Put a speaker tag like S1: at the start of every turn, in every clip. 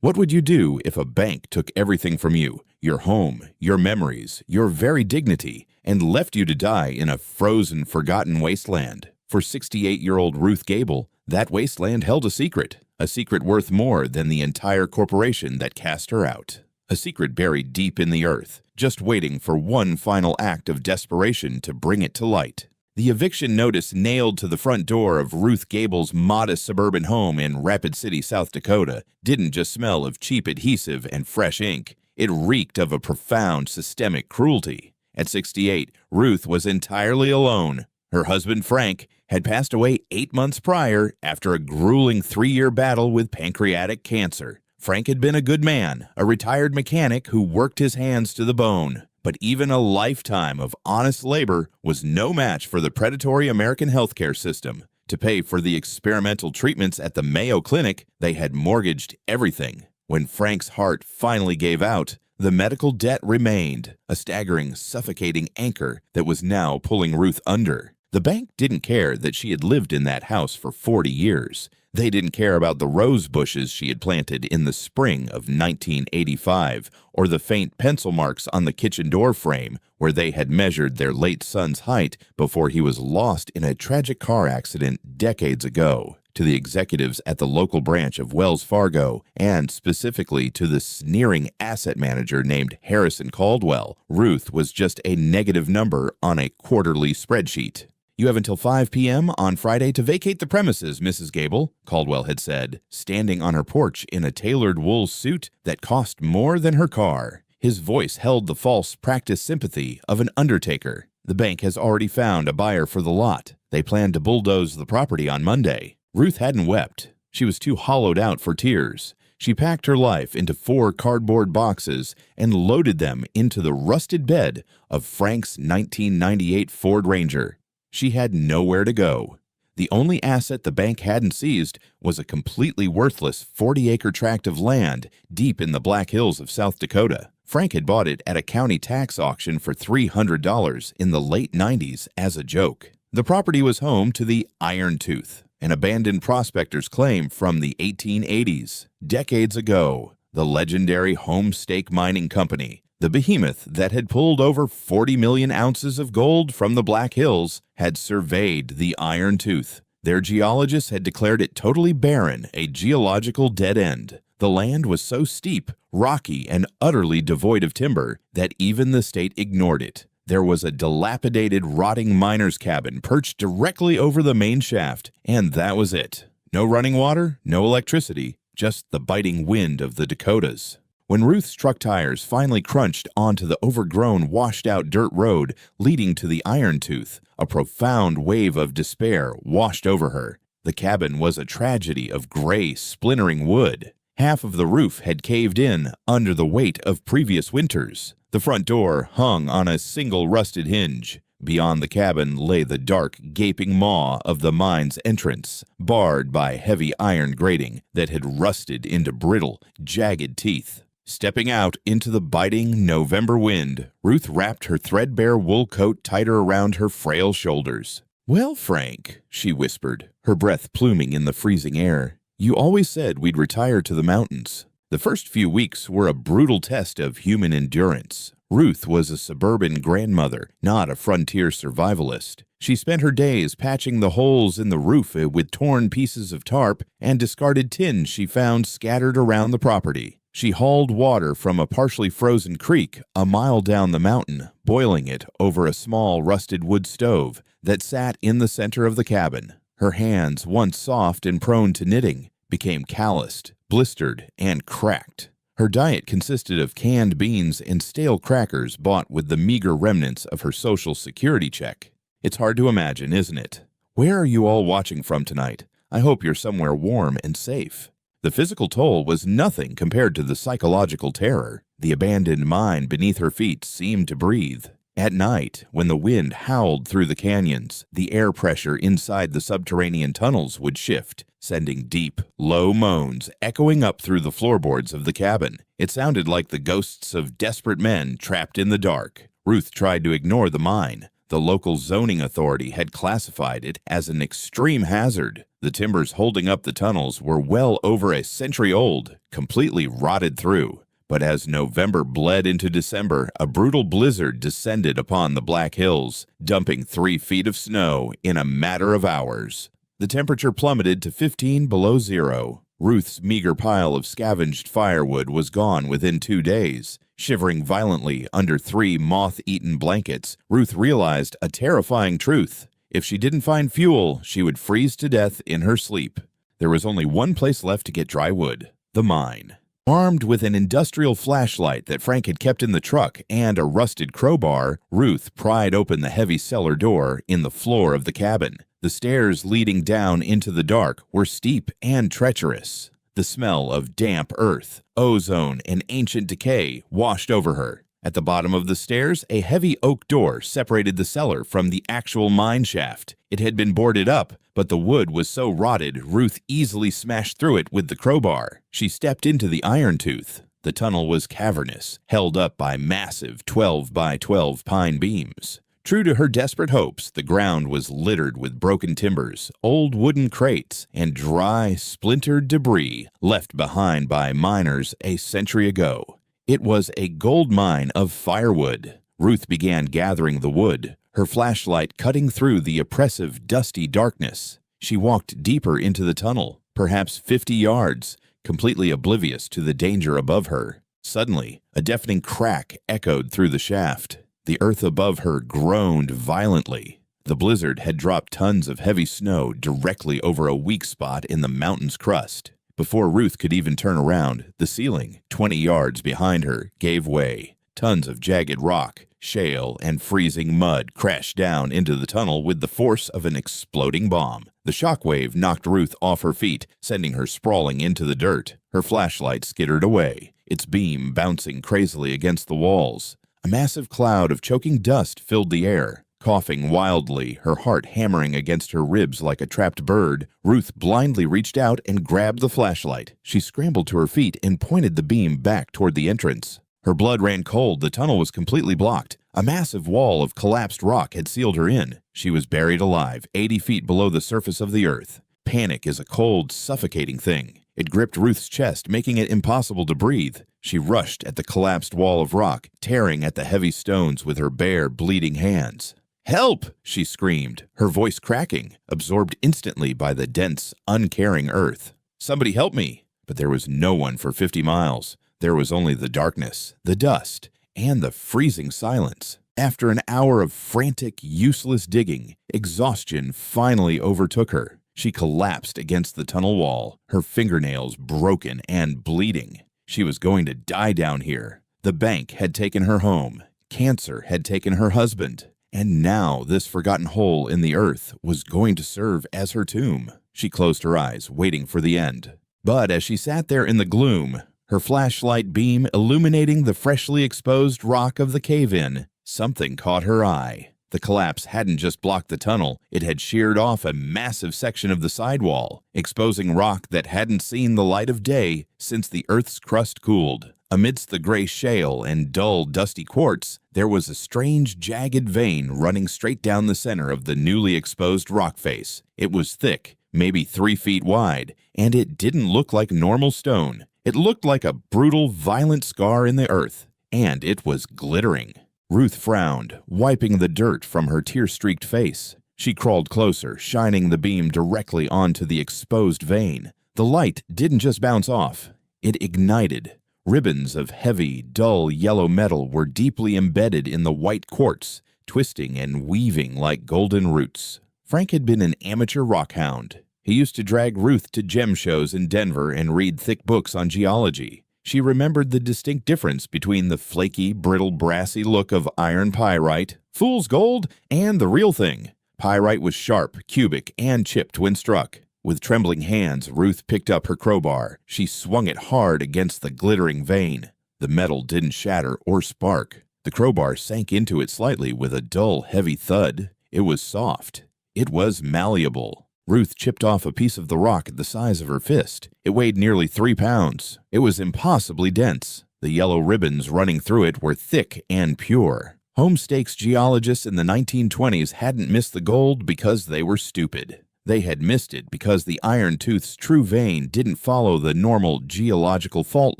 S1: What would you do if a bank took everything from you, your home, your memories, your very dignity, and left you to die in a frozen, forgotten wasteland? For 68-year-old Ruth Gable, that wasteland held a secret worth more than the entire corporation that cast her out. A secret buried deep in the earth, just waiting for one final act of desperation to bring it to light. The eviction notice nailed to the front door of Ruth Gable's modest suburban home in Rapid City, South Dakota, didn't just smell of cheap adhesive and fresh ink. It reeked of a profound systemic cruelty. At 68, Ruth was entirely alone. Her husband, Frank, had passed away 8 months prior after a grueling 3-year battle with pancreatic cancer. Frank had been a good man, a retired mechanic who worked his hands to the bone. But even a lifetime of honest labor was no match for the predatory American healthcare system. To pay for the experimental treatments at the Mayo Clinic, they had mortgaged everything. When Frank's heart finally gave out, the medical debt remained, a staggering, suffocating anchor that was now pulling Ruth under. The bank didn't care that she had lived in that house for 40 years. They didn't care about the rose bushes she had planted in the spring of 1985, or the faint pencil marks on the kitchen door frame where they had measured their late son's height before he was lost in a tragic car accident decades ago. To the executives at the local branch of Wells Fargo, and specifically to the sneering asset manager named Harrison Caldwell, Ruth was just a negative number on a quarterly spreadsheet. "You have until 5 p.m. on Friday to vacate the premises, Mrs. Gable," Caldwell had said, standing on her porch in a tailored wool suit that cost more than her car. His voice held the false practice sympathy of an undertaker. "The bank has already found a buyer for the lot. They plan to bulldoze the property on Monday." Ruth hadn't wept. She was too hollowed out for tears. She packed her life into 4 cardboard boxes and loaded them into the rusted bed of Frank's 1998 Ford Ranger. She had nowhere to go. The only asset the bank hadn't seized was a completely worthless 40-acre tract of land deep in the Black Hills of South Dakota. Frank had bought it at a county tax auction for $300 in the late 90s as a joke. The property was home to the Iron Tooth, an abandoned prospector's claim from the 1880s. Decades ago, the legendary Homestake Mining Company, the behemoth that had pulled over 40 million ounces of gold from the Black Hills, had surveyed the Iron Tooth. Their geologists had declared it totally barren, a geological dead end. The land was so steep, rocky, and utterly devoid of timber that even the state ignored it. There was a dilapidated, rotting miner's cabin perched directly over the main shaft, and that was it. No running water, no electricity, just the biting wind of the Dakotas. When Ruth's truck tires finally crunched onto the overgrown, washed-out dirt road leading to the Iron Tooth, a profound wave of despair washed over her. The cabin was a tragedy of gray, splintering wood. Half of the roof had caved in under the weight of previous winters. The front door hung on a single rusted hinge. Beyond the cabin lay the dark, gaping maw of the mine's entrance, barred by heavy iron grating that had rusted into brittle, jagged teeth. Stepping out into the biting November wind, Ruth wrapped her threadbare wool coat tighter around her frail shoulders. "Well, Frank," she whispered, her breath pluming in the freezing air, "you always said we'd retire to the mountains." The first few weeks were a brutal test of human endurance. Ruth was a suburban grandmother, not a frontier survivalist. She spent her days patching the holes in the roof with torn pieces of tarp and discarded tin she found scattered around the property. She hauled water from a partially frozen creek a mile down the mountain, boiling it over a small rusted wood stove that sat in the center of the cabin. Her hands, once soft and prone to knitting, became calloused, blistered, and cracked. Her diet consisted of canned beans and stale crackers bought with the meager remnants of her Social Security check. It's hard to imagine, isn't it? Where are you all watching from tonight? I hope you're somewhere warm and safe. The physical toll was nothing compared to the psychological terror. The abandoned mine beneath her feet seemed to breathe. At night, when the wind howled through the canyons, the air pressure inside the subterranean tunnels would shift, sending deep, low moans echoing up through the floorboards of the cabin. It sounded like the ghosts of desperate men trapped in the dark. Ruth tried to ignore the mine. The local zoning authority had classified it as an extreme hazard. The timbers holding up the tunnels were well over a century old, completely rotted through. But as November bled into December, a brutal blizzard descended upon the Black Hills, dumping 3 feet of snow in a matter of hours. The temperature plummeted to 15 below zero. Ruth's meager pile of scavenged firewood was gone within 2 days. Shivering violently under 3 moth-eaten blankets, Ruth realized a terrifying truth. If she didn't find fuel, she would freeze to death in her sleep. There was only one place left to get dry wood: the mine. Armed with an industrial flashlight that Frank had kept in the truck and a rusted crowbar, Ruth pried open the heavy cellar door in the floor of the cabin. The stairs leading down into the dark were steep and treacherous. The smell of damp earth, ozone, and ancient decay washed over her. At the bottom of the stairs, a heavy oak door separated the cellar from the actual mine shaft. It had been boarded up, but the wood was so rotted, Ruth easily smashed through it with the crowbar. She stepped into the iron tooth. The tunnel was cavernous, held up by massive 12 by 12 pine beams. True to her desperate hopes, the ground was littered with broken timbers, old wooden crates, and dry, splintered debris left behind by miners a century ago. It was a gold mine of firewood. Ruth began gathering the wood, her flashlight cutting through the oppressive, dusty darkness. She walked deeper into the tunnel, perhaps 50 yards, completely oblivious to the danger above her. Suddenly, a deafening crack echoed through the shaft. The earth above her groaned violently. The blizzard had dropped tons of heavy snow directly over a weak spot in the mountain's crust. Before Ruth could even turn around, the ceiling, 20 yards behind her, gave way. Tons of jagged rock, shale, and freezing mud crashed down into the tunnel with the force of an exploding bomb. The shockwave knocked Ruth off her feet, sending her sprawling into the dirt. Her flashlight skittered away, its beam bouncing crazily against the walls. A massive cloud of choking dust filled the air. Coughing wildly, her heart hammering against her ribs like a trapped bird, Ruth blindly reached out and grabbed the flashlight. She scrambled to her feet and pointed the beam back toward the entrance. Her blood ran cold. The tunnel was completely blocked. A massive wall of collapsed rock had sealed her in. She was buried alive, 80 feet below the surface of the earth. Panic is a cold, suffocating thing. It gripped Ruth's chest, making it impossible to breathe. She rushed at the collapsed wall of rock, tearing at the heavy stones with her bare, bleeding hands. "Help!" she screamed, her voice cracking, absorbed instantly by the dense, uncaring earth. "Somebody help me!" But there was no one for 50 miles. There was only the darkness, the dust, and the freezing silence. After an hour of frantic, useless digging, exhaustion finally overtook her. She collapsed against the tunnel wall, her fingernails broken and bleeding. She was going to die down here. The bank had taken her home. Cancer had taken her husband. And now this forgotten hole in the earth was going to serve as her tomb. She closed her eyes, waiting for the end. But as she sat there in the gloom, her flashlight beam illuminating the freshly exposed rock of the cave-in, something caught her eye. The collapse hadn't just blocked the tunnel, it had sheared off a massive section of the sidewall, exposing rock that hadn't seen the light of day since the earth's crust cooled. Amidst the gray shale and dull, dusty quartz, there was a strange, jagged vein running straight down the center of the newly exposed rock face. It was thick, maybe 3 feet wide, and it didn't look like normal stone. It looked like a brutal, violent scar in the earth, and it was glittering. Ruth frowned, wiping the dirt from her tear-streaked face. She crawled closer, shining the beam directly onto the exposed vein. The light didn't just bounce off, it ignited. Ribbons of heavy, dull yellow metal were deeply embedded in the white quartz, twisting and weaving like golden roots. Frank had been an amateur rockhound. He used to drag Ruth to gem shows in Denver and read thick books on geology. She remembered the distinct difference between the flaky, brittle, brassy look of iron pyrite, fool's gold, and the real thing. Pyrite was sharp, cubic, and chipped when struck. With trembling hands, Ruth picked up her crowbar. She swung it hard against the glittering vein. The metal didn't shatter or spark. The crowbar sank into it slightly with a dull, heavy thud. It was soft. It was malleable. Ruth chipped off a piece of the rock the size of her fist. It weighed nearly 3 pounds. It was impossibly dense. The yellow ribbons running through it were thick and pure. Home stakes geologists in the 1920s hadn't missed the gold because they were stupid. They had missed it because the Iron Tooth's true vein didn't follow the normal geological fault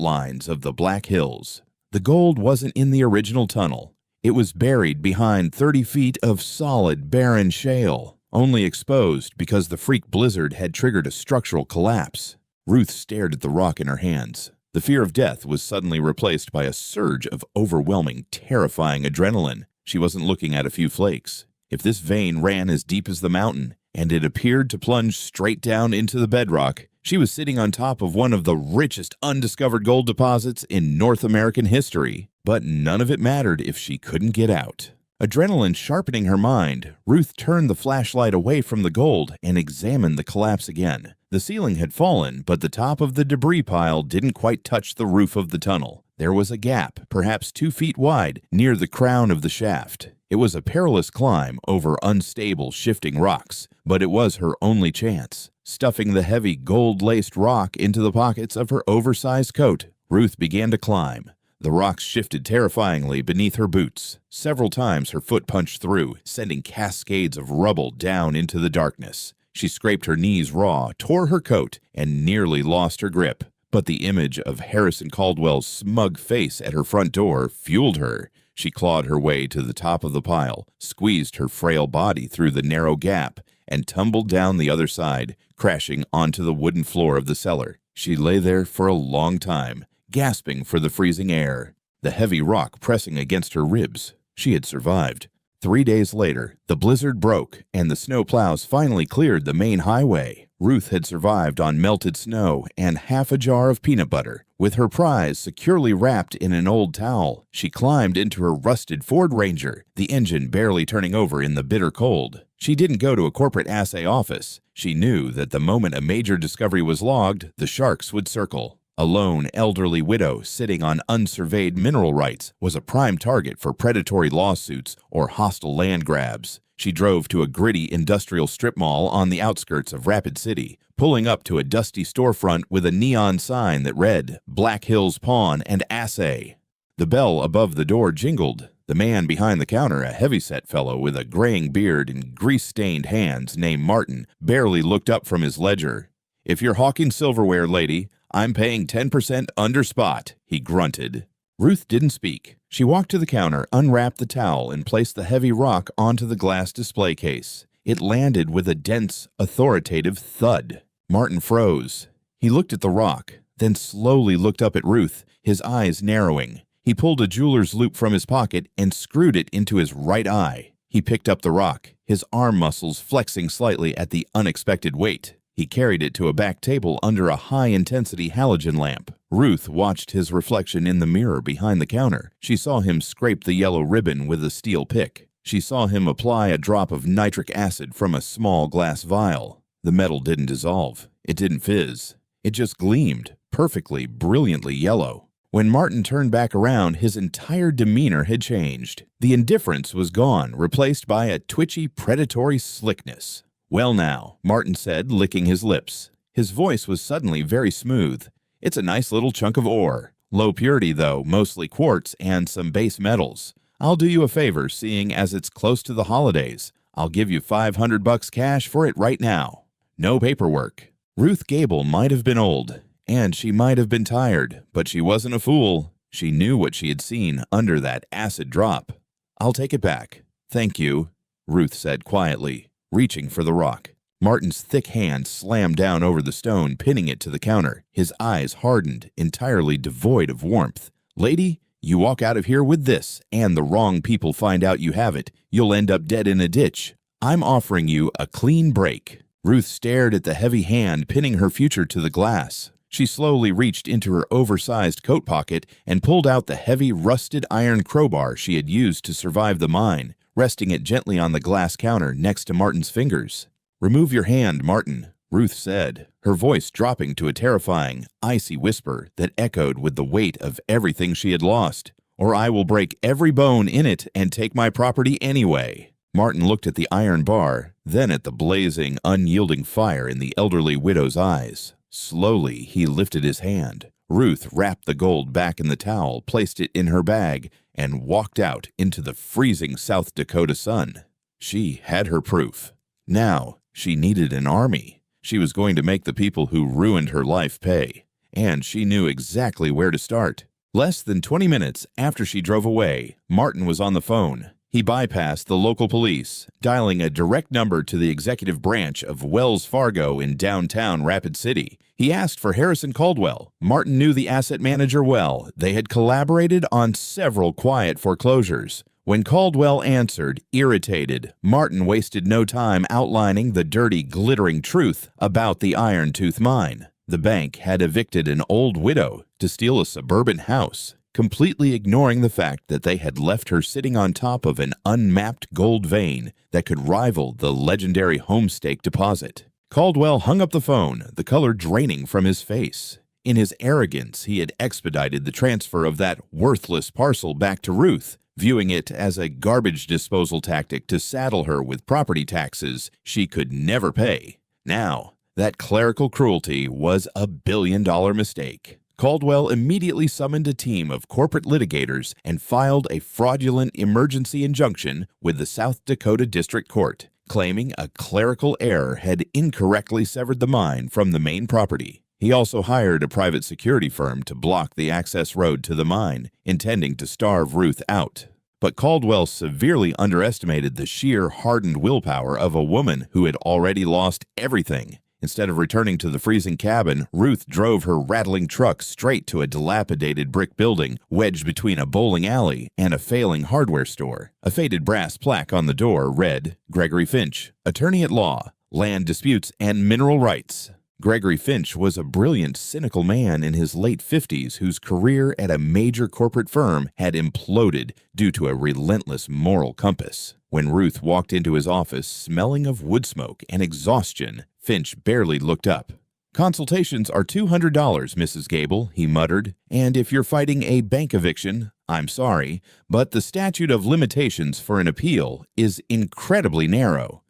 S1: lines of the Black Hills. The gold wasn't in the original tunnel. It was buried behind 30 feet of solid, barren shale, only exposed because the freak blizzard had triggered a structural collapse. Ruth stared at the rock in her hands. The fear of death was suddenly replaced by a surge of overwhelming, terrifying adrenaline. She wasn't looking at a few flakes. If this vein ran as deep as the mountain, and it appeared to plunge straight down into the bedrock, she was sitting on top of one of the richest undiscovered gold deposits in North American history. But none of it mattered if she couldn't get out. Adrenaline sharpening her mind, Ruth turned the flashlight away from the gold and examined the collapse again. The ceiling had fallen, but the top of the debris pile didn't quite touch the roof of the tunnel. There was a gap, perhaps 2 feet wide, near the crown of the shaft. It was a perilous climb over unstable, shifting rocks, but it was her only chance. Stuffing the heavy, gold-laced rock into the pockets of her oversized coat, Ruth began to climb. The rocks shifted terrifyingly beneath her boots. Several times her foot punched through, sending cascades of rubble down into the darkness. She scraped her knees raw, tore her coat, and nearly lost her grip. But the image of Harrison Caldwell's smug face at her front door fueled her. She clawed her way to the top of the pile, squeezed her frail body through the narrow gap, and tumbled down the other side, crashing onto the wooden floor of the cellar. She lay there for a long time, gasping for the freezing air, the heavy rock pressing against her ribs. She had survived. 3 days later, the blizzard broke, and the snowplows finally cleared the main highway. Ruth had survived on melted snow and half a jar of peanut butter. With her prize securely wrapped in an old towel, she climbed into her rusted Ford Ranger, the engine barely turning over in the bitter cold. She didn't go to a corporate assay office. She knew that the moment a major discovery was logged, the sharks would circle. A lone, elderly widow sitting on unsurveyed mineral rights was a prime target for predatory lawsuits or hostile land grabs. She drove to a gritty industrial strip mall on the outskirts of Rapid City, pulling up to a dusty storefront with a neon sign that read, "Black Hills Pawn and Assay." The bell above the door jingled. The man behind the counter, a heavyset fellow with a graying beard and grease-stained hands named Martin, barely looked up from his ledger. "If you're hawking silverware, lady, I'm paying 10% under spot," he grunted. Ruth didn't speak. She walked to the counter, unwrapped the towel, and placed the heavy rock onto the glass display case. It landed with a dense, authoritative thud. Martin froze. He looked at the rock, then slowly looked up at Ruth, his eyes narrowing. He pulled a jeweler's loop from his pocket and screwed it into his right eye. He picked up the rock, his arm muscles flexing slightly at the unexpected weight. He carried it to a back table under a high-intensity halogen lamp. Ruth watched his reflection in the mirror behind the counter. She saw him scrape the yellow ribbon with a steel pick. She saw him apply a drop of nitric acid from a small glass vial. The metal didn't dissolve. It didn't fizz. It just gleamed, perfectly, brilliantly yellow. When Martin turned back around, his entire demeanor had changed. The indifference was gone, replaced by a twitchy, predatory slickness. "Well now," Martin said, licking his lips. His voice was suddenly very smooth. "It's a nice little chunk of ore. Low purity, though, mostly quartz and some base metals. I'll do you a favor, seeing as it's close to the holidays. I'll give you $500 cash for it right now. No paperwork." Ruth Gable might have been old, and she might have been tired, but she wasn't a fool. She knew what she had seen under that acid drop. "I'll take it back. Thank you," Ruth said quietly, reaching for the rock. Martin's thick hand slammed down over the stone, pinning it to the counter. His eyes hardened, entirely devoid of warmth. "Lady, you walk out of here with this, and the wrong people find out you have it, you'll end up dead in a ditch. I'm offering you a clean break." Ruth stared at the heavy hand pinning her future to the glass. She slowly reached into her oversized coat pocket and pulled out the heavy, rusted iron crowbar she had used to survive the mine, resting it gently on the glass counter next to Martin's fingers. "Remove your hand, Martin," Ruth said, her voice dropping to a terrifying, icy whisper that echoed with the weight of everything she had lost. "Or I will break every bone in it and take my property anyway." Martin looked at the iron bar, then at the blazing, unyielding fire in the elderly widow's eyes. Slowly, he lifted his hand. Ruth wrapped the gold back in the towel, placed it in her bag, and walked out into the freezing South Dakota sun. She had her proof. Now, She needed an army. She was going to make the people who ruined her life pay. And she knew exactly where to start. Less than 20 minutes after she drove away, Martin was on the phone. He bypassed the local police, dialing a direct number to the executive branch of Wells Fargo in downtown Rapid City. He asked for Harrison Caldwell. Martin knew the asset manager well. They had collaborated on several quiet foreclosures. When Caldwell answered, irritated, Martin wasted no time outlining the dirty, glittering truth about the Iron Tooth Mine. The bank had evicted an old widow to steal a suburban house, completely ignoring the fact that they had left her sitting on top of an unmapped gold vein that could rival the legendary Homestake deposit. Caldwell hung up the phone, the color draining from his face. In his arrogance, he had expedited the transfer of that worthless parcel back to Ruth, viewing it as a garbage disposal tactic to saddle her with property taxes she could never pay. Now, that clerical cruelty was a billion-dollar mistake. Caldwell immediately summoned a team of corporate litigators and filed a fraudulent emergency injunction with the South Dakota District Court, claiming a clerical error had incorrectly severed the mine from the main property. He also hired a private security firm to block the access road to the mine, intending to starve Ruth out. But Caldwell severely underestimated the sheer hardened willpower of a woman who had already lost everything. Instead of returning to the freezing cabin, Ruth drove her rattling truck straight to a dilapidated brick building wedged between a bowling alley and a failing hardware store. A faded brass plaque on the door read, Gregory Finch, Attorney at Law, Land Disputes and Mineral Rights. Gregory Finch was a brilliant, cynical man in his late 50s whose career at a major corporate firm had imploded due to a relentless moral compass. When Ruth walked into his office smelling of wood smoke and exhaustion, Finch barely looked up. Consultations are $200, Mrs. Gable, he muttered, and if you're fighting a bank eviction, I'm sorry, but the statute of limitations for an appeal is incredibly narrow.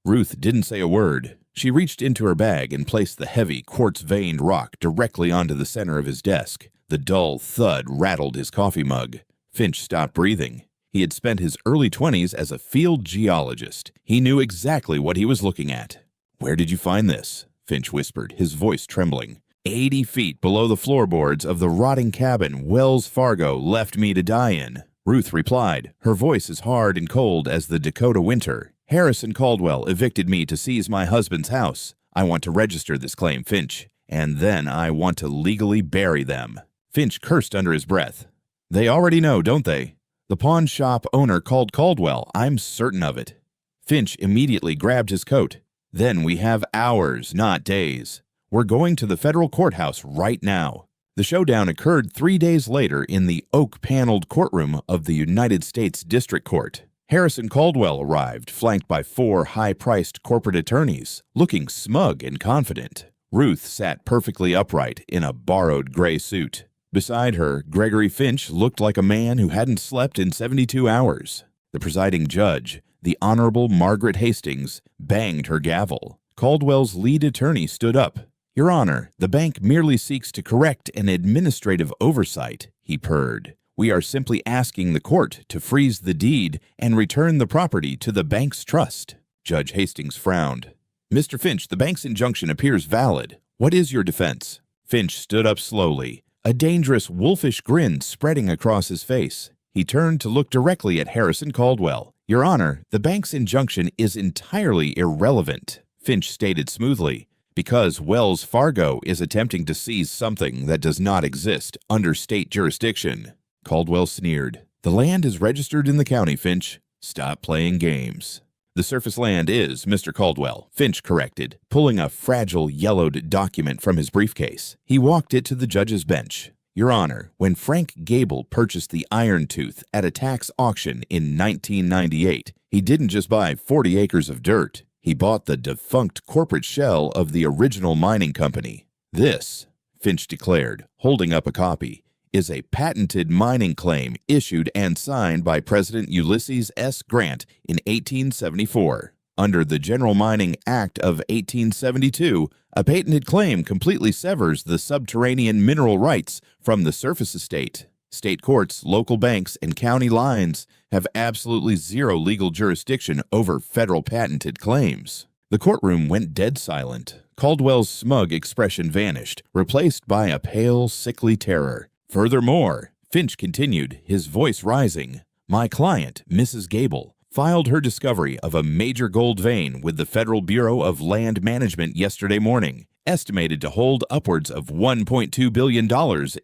S1: Ruth didn't say a word. She reached into her bag and placed the heavy, quartz-veined rock directly onto the center of his desk. The dull thud rattled his coffee mug. Finch stopped breathing. He had spent his early 20s as a field geologist. He knew exactly what he was looking at. Where did you find this? Finch whispered, his voice trembling. 80 feet below the floorboards of the rotting cabin Wells Fargo left me to die in. Ruth replied, her voice as hard and cold as the Dakota winter. Harrison Caldwell evicted me to seize my husband's house. I want to register this claim, Finch, and then I want to legally bury them. Finch cursed under his breath. They already know, don't they? The pawn shop owner called Caldwell. I'm certain of it. Finch immediately grabbed his coat. Then we have hours, not days. We're going to the federal courthouse right now. The showdown occurred 3 days later in the oak-paneled courtroom of the United States District Court. Harrison Caldwell arrived, flanked by 4 high-priced corporate attorneys, looking smug and confident. Ruth sat perfectly upright in a borrowed gray suit. Beside her, Gregory Finch looked like a man who hadn't slept in 72 hours. The presiding judge, the Honorable Margaret Hastings, banged her gavel. Caldwell's lead attorney stood up. Your Honor, the bank merely seeks to correct an administrative oversight, he purred. We are simply asking the court to freeze the deed and return the property to the bank's trust. Judge Hastings frowned. Mr. Finch, the bank's injunction appears valid. What is your defense? Finch stood up slowly, a dangerous wolfish grin spreading across his face. He turned to look directly at Harrison Caldwell. Your Honor, the bank's injunction is entirely irrelevant, Finch stated smoothly, because Wells Fargo is attempting to seize something that does not exist under state jurisdiction. Caldwell sneered. The land is registered in the county, Finch. Stop playing games. The surface land is, Mr. Caldwell, Finch corrected, pulling a fragile yellowed document from his briefcase. He walked it to the judge's bench. Your Honor, when Frank Gable purchased the Iron Tooth at a tax auction in 1998, he didn't just buy 40 acres of dirt. He bought the defunct corporate shell of the original mining company. This, Finch declared, holding up a copy, is a patented mining claim issued and signed by President Ulysses S. Grant in 1874. Under the General Mining Act of 1872, a patented claim completely severs the subterranean mineral rights from the surface estate. State courts, local banks, and county lines have absolutely zero legal jurisdiction over federal patented claims. The courtroom went dead silent. Caldwell's smug expression vanished, replaced by a pale, sickly terror. Furthermore, Finch continued, his voice rising, "My client, Mrs. Gable, filed her discovery of a major gold vein with the Federal Bureau of Land Management yesterday morning, estimated to hold upwards of $1.2 billion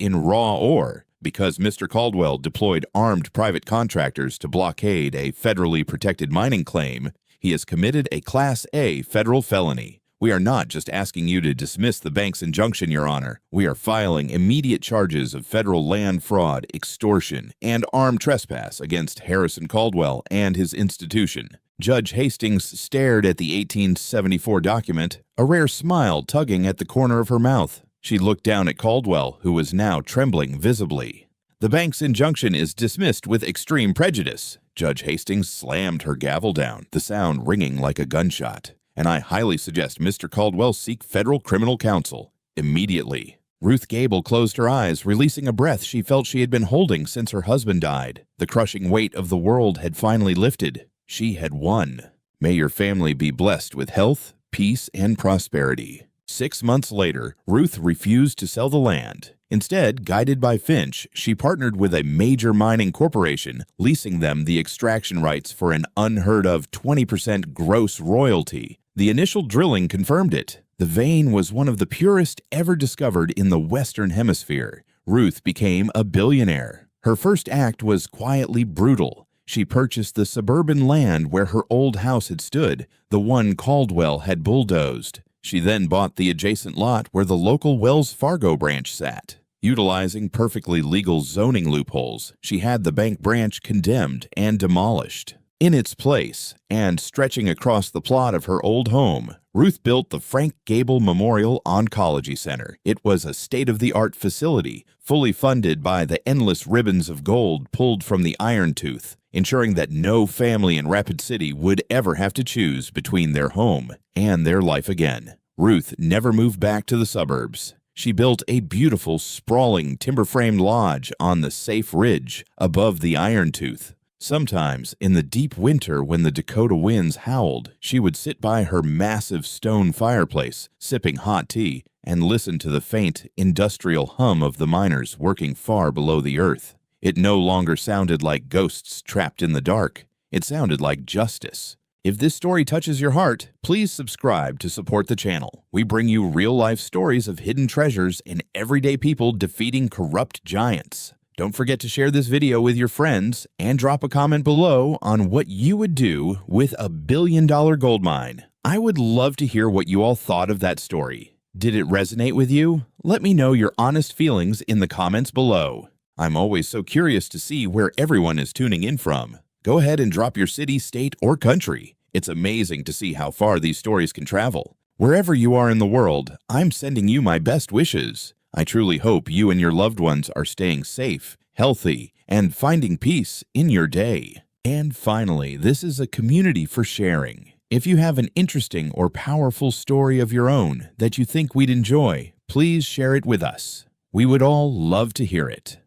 S1: in raw ore. Because Mr. Caldwell deployed armed private contractors to blockade a federally protected mining claim, he has committed a Class A federal felony. We are not just asking you to dismiss the bank's injunction, Your Honor. We are filing immediate charges of federal land fraud, extortion, and armed trespass against Harrison Caldwell and his institution." Judge Hastings stared at the 1874 document, a rare smile tugging at the corner of her mouth. She looked down at Caldwell, who was now trembling visibly. "The bank's injunction is dismissed with extreme prejudice." Judge Hastings slammed her gavel down, the sound ringing like a gunshot. "And I highly suggest Mr. Caldwell seek federal criminal counsel immediately." Ruth Gable closed her eyes, releasing a breath she felt she had been holding since her husband died. The crushing weight of the world had finally lifted. She had won. May your family be blessed with health, peace, and prosperity. 6 months later, Ruth refused to sell the land. Instead, guided by Finch, she partnered with a major mining corporation, leasing them the extraction rights for an unheard-of 20% gross royalty. The initial drilling confirmed it. The vein was one of the purest ever discovered in the Western Hemisphere. Ruth became a billionaire. Her first act was quietly brutal. She purchased the suburban land where her old house had stood, the one Caldwell had bulldozed. She then bought the adjacent lot where the local Wells Fargo branch sat. Utilizing perfectly legal zoning loopholes, she had the bank branch condemned and demolished. In its place, and stretching across the plot of her old home, Ruth built the Frank Gable Memorial Oncology Center. It was a state-of-the-art facility, fully funded by the endless ribbons of gold pulled from the Iron Tooth, ensuring that no family in Rapid City would ever have to choose between their home and their life again. Ruth never moved back to the suburbs. She built a beautiful, sprawling, timber-framed lodge on the safe ridge above the Iron Tooth. Sometimes, in the deep winter when the Dakota winds howled, she would sit by her massive stone fireplace, sipping hot tea, and listen to the faint, industrial hum of the miners working far below the earth. It no longer sounded like ghosts trapped in the dark. It sounded like justice. If this story touches your heart, please subscribe to support the channel. We bring you real-life stories of hidden treasures and everyday people defeating corrupt giants. Don't forget to share this video with your friends and drop a comment below on what you would do with a billion-dollar gold mine. I would love to hear what you all thought of that story. Did it resonate with you? Let me know your honest feelings in the comments below. I'm always so curious to see where everyone is tuning in from. Go ahead and drop your city, state, or country. It's amazing to see how far these stories can travel. Wherever you are in the world, I'm sending you my best wishes. I truly hope you and your loved ones are staying safe, healthy, and finding peace in your day. And finally, this is a community for sharing. If you have an interesting or powerful story of your own that you think we'd enjoy, please share it with us. We would all love to hear it.